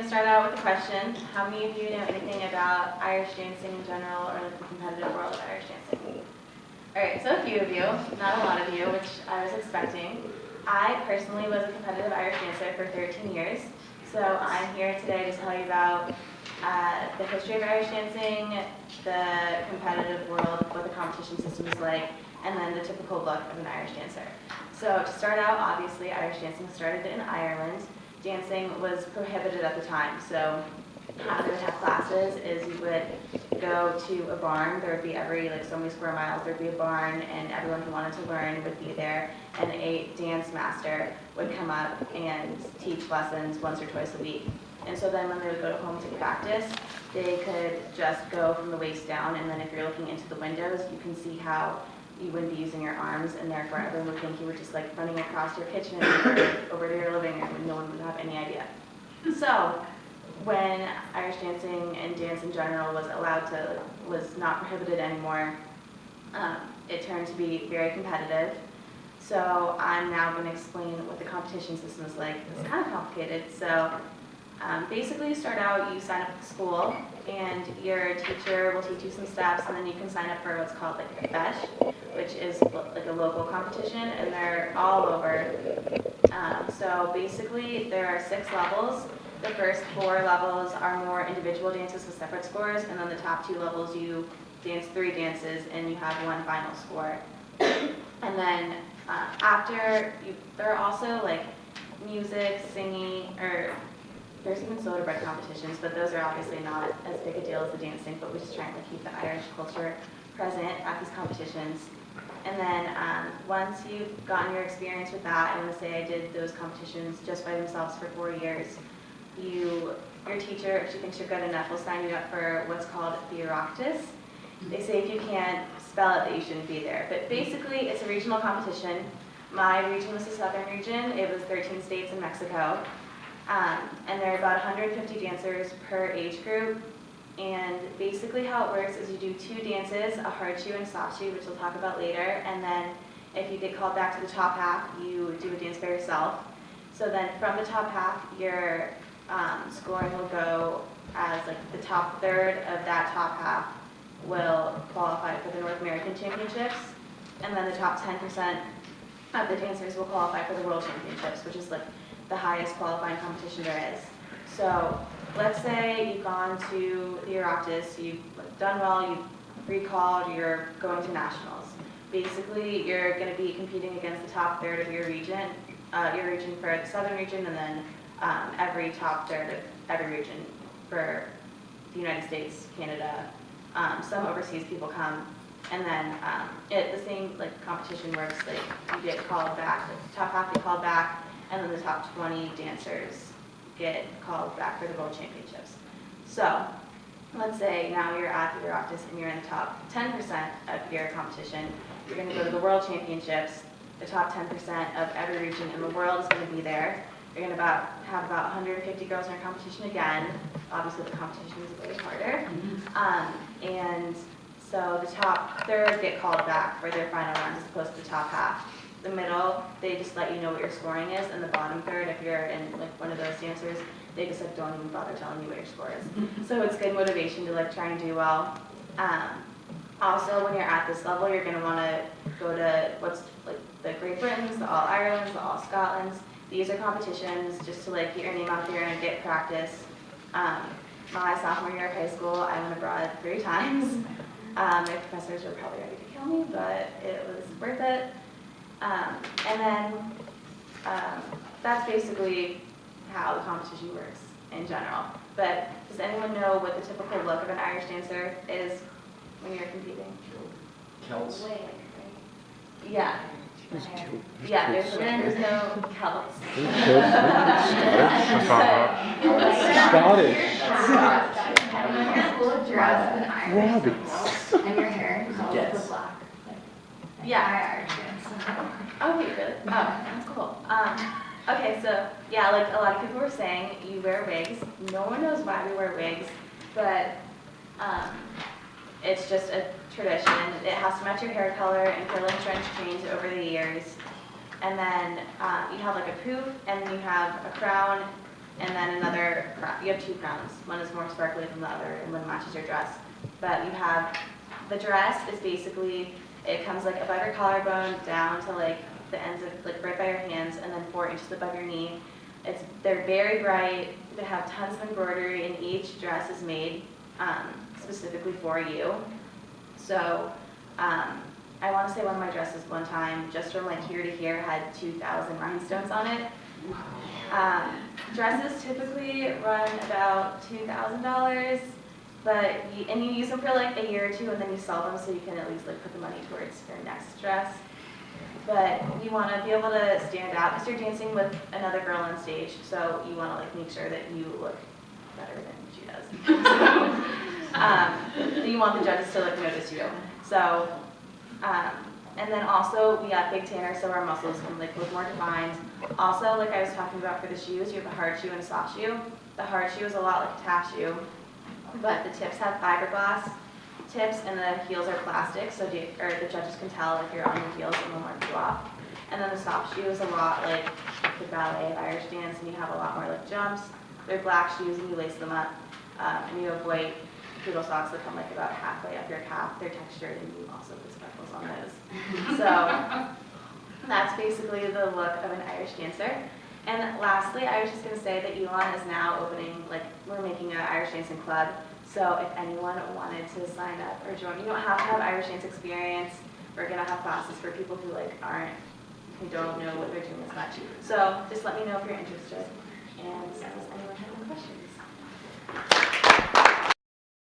to start out with a question. How many of you know anything about Irish dancing in general or like the competitive world of Irish dancing? All right, so a few of you, not a lot of you, which I was expecting. I personally was a competitive Irish dancer for 13 years, so I'm here today to tell you about the history of Irish dancing, the competitive world, what the competition system is like, and then the typical look of an Irish dancer. So to start out, obviously Irish dancing started in Ireland. Dancing was prohibited at the time, so how they would have classes is you would go to a barn. There would be every like so many square miles, there would be a barn, and everyone who wanted to learn would be there, and a dance master would come up and teach lessons once or twice a week. And so then when they would go home to practice, they could just go from the waist down, and then if you're looking into the windows, you can see how you wouldn't be using your arms, and therefore everyone would think you were just like running across your kitchen or over to your living room, and no one would have any idea. So when Irish dancing and dance in general was not prohibited anymore, it turned to be very competitive. So I'm now going to explain what the competition system is like. It's kind of complicated. So basically you start out, you sign up at school, and your teacher will teach you some steps, and then you can sign up for what's called like a feis, which is like a local competition, and they're all over. So basically there are 6 levels. The first 4 levels are more individual dances with separate scores, and then the top 2 levels you dance 3 dances and you have 1 final score. And then there are also like music, singing, or there's even soda bread competitions, but those are obviously not as big a deal as the dancing, but we just try to keep the Irish culture present at these competitions. And then once you've gotten your experience with that, I want to say I did those competitions just by themselves for 4 years. Your teacher, if she thinks you're good enough, will sign you up for what's called the Oireachtas. They say if you can't spell it that you shouldn't be there. But basically, it's a regional competition. My region was the southern region. It was 13 states in Mexico. And there are about 150 dancers per age group. And basically how it works is you do 2 dances, a hard shoe and a soft shoe, which we'll talk about later. And then if you get called back to the top half, you do a dance by yourself. So then from the top half, your scoring will go as like the top third of that top half will qualify for the North American Championships, and then the top 10% of the dancers will qualify for the World Championships, which is like the highest qualifying competition there is. So let's say you've gone to the Oireachtas, you've done well, you've recalled, you're going to nationals. Basically, you're going to be competing against the top third of your region for the southern region, and then every top third of every region for the United States, Canada. Some overseas people come, and then the same like competition works. Like you get called back, the top half get called back, and then the top 20 dancers get called back for the World Championships. So let's say now you're at the Oireachtas and you're in the top 10% of your competition. You're going to go to the World Championships. The top 10% of every region in the world is going to be there. You're going to have about 150 girls in our competition again. Obviously, the competition is way harder. And so the top third get called back for their final round as opposed to the top half. The middle, they just let you know what your scoring is, and the bottom third, if you're in like one of those dancers, they just like don't even bother telling you what your score is. So it's good motivation to like try and do well. Also, when you're at this level, you're going to want to go to what's like the Great Britons, the All Irelands, the All Scotlands. These are competitions just to like get your name out there and get practice. My sophomore year of high school, I went abroad 3 times. My professors were probably ready to kill me, but it was worth it. And then that's basically how the competition works in general. But does anyone know what the typical look of an Irish dancer is when you're competing? Celts. Yeah. Yeah, there's no Celts. Scottish. And your hair will dress in Irish Rabbits. and your hair color Yes. is black. Yeah. Irish dance. Okay, really? Oh, that's cool. Okay, so yeah, like a lot of people were saying, you wear wigs. No one knows why we wear wigs, but it's just a tradition. It has to match your hair color and curling trench change over the years. And then you have like a poof, and then you have a crown, and then another crown. You have two crowns. One is more sparkly than the other, and one matches your dress. But you have, the dress is basically, it comes like above your collarbone down to like the ends of, like right by your hands, and then 4 inches above your knee. They're very bright. They have tons of embroidery, and each dress is made specifically for you. So I want to say one of my dresses one time, just from like here to here, had 2,000 rhinestones on it. Dresses typically run about $2,000, and you use them for like a year or two, and then you sell them so you can at least like put the money towards your next dress. But you want to be able to stand out because you're dancing with another girl on stage, so you want to like make sure that you look better than she does. You want the judges to like notice you. So, and then also we got big tanner, so our muscles can like look more defined. Also, like I was talking about for the shoes, you have a hard shoe and a soft shoe. The hard shoe is a lot like a tap shoe, but the tips have fiberglass tips and the heels are plastic, so the judges can tell if you're on your heels and they'll mark you off. And then the soft shoe is a lot like the ballet of Irish dance, and you have a lot more like jumps. They're black shoes and you lace them up, and you have white poodle socks that come like about halfway up your calf. They're textured and you also put speckles on those. So that's basically the look of an Irish dancer. And lastly, I was just going to say that Elon is now opening, like we're making an Irish dancing club. So if anyone wanted to sign up or join, you don't have to have Irish dance experience. We're going to have classes for people who who don't know what they're doing as much. So just let me know if you're interested. And does anyone have any questions?